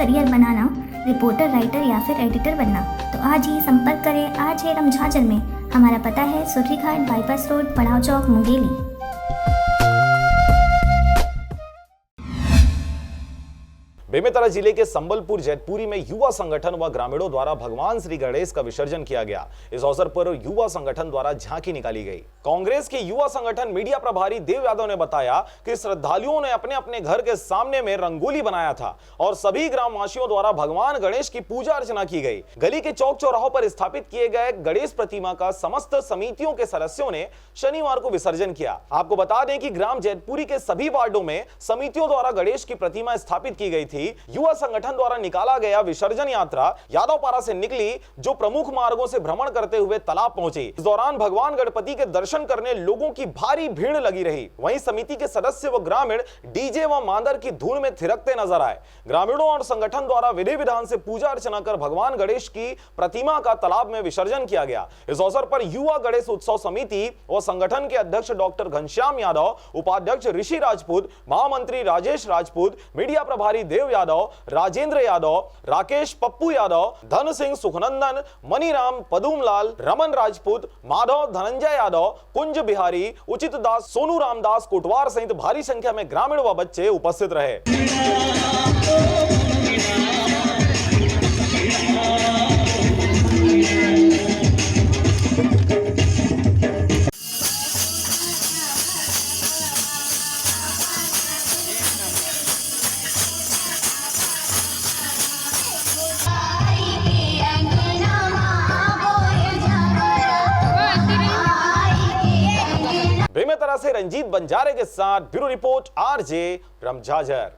Career बनाना, reporter, writer या फिर editor बनना, तो आज ही संपर्क करें। आज है रमझाजर में। हमारा पता है सुर्री घाट, बाईपास रोड, पड़ाव चौक, मुंगेली। बेमेतरा जिले के संबलपुर जैतपुरी में युवा संगठन व ग्रामीणों द्वारा भगवान श्री गणेश का विसर्जन किया गया। इस अवसर पर युवा संगठन द्वारा झांकी निकाली गई। कांग्रेस के युवा संगठन मीडिया प्रभारी देव यादव ने बताया कि श्रद्धालुओं ने अपने अपने घर के सामने में रंगोली बनाया था और सभी ग्रामवासियों द्वारा भगवान गणेश की पूजा अर्चना की गई। गली के चौक चौराहों पर स्थापित किए गए गणेश प्रतिमा का समस्त समितियों के सदस्यों ने शनिवार को विसर्जन किया। आपको बता दें कि ग्राम जैतपुरी के सभी वार्डों में समितियों द्वारा गणेश की प्रतिमा स्थापित की गई थी। युवा संगठन द्वारा निकाला गया विसर्जन यात्रा यादवपारा से निकली, जो प्रमुख मार्गों से भ्रमण करते हुए तालाब पहुंची। इस दौरान भगवान गणपति के दर्शन करने लोगों की भारी भीड़ लगी रही। वहीं समिति के सदस्य व ग्रामीण डीजे व मांदर की धुन में थिरकते नजर आए। ग्रामीणों और संगठन द्वारा विधि विधान से पूजा अर्चना कर भगवान गणेश की प्रतिमा का तालाब में विसर्जन किया गया। इस अवसर पर युवा गणेश उत्सव समिति व संगठन के अध्यक्ष डॉक्टर घनश्याम यादव, उपाध्यक्ष ऋषि राजपूत, महामंत्री राजेश राजपूत, मीडिया प्रभारी देव यादव, राजेंद्र यादव, राकेश पप्पू यादव, धन सिंह सुखनंदन, मनीराम, पदुमलाल, रमन राजपूत, माधव, धनंजय यादव, कुंज बिहारी, उचित दास, सोनू रामदास कोटवार सहित भारी संख्या में ग्रामीण व बच्चे उपस्थित रहे। बेमेतरा से रंजीत बंजारे के साथ ब्यूरो रिपोर्ट, आरजे रमझाजर।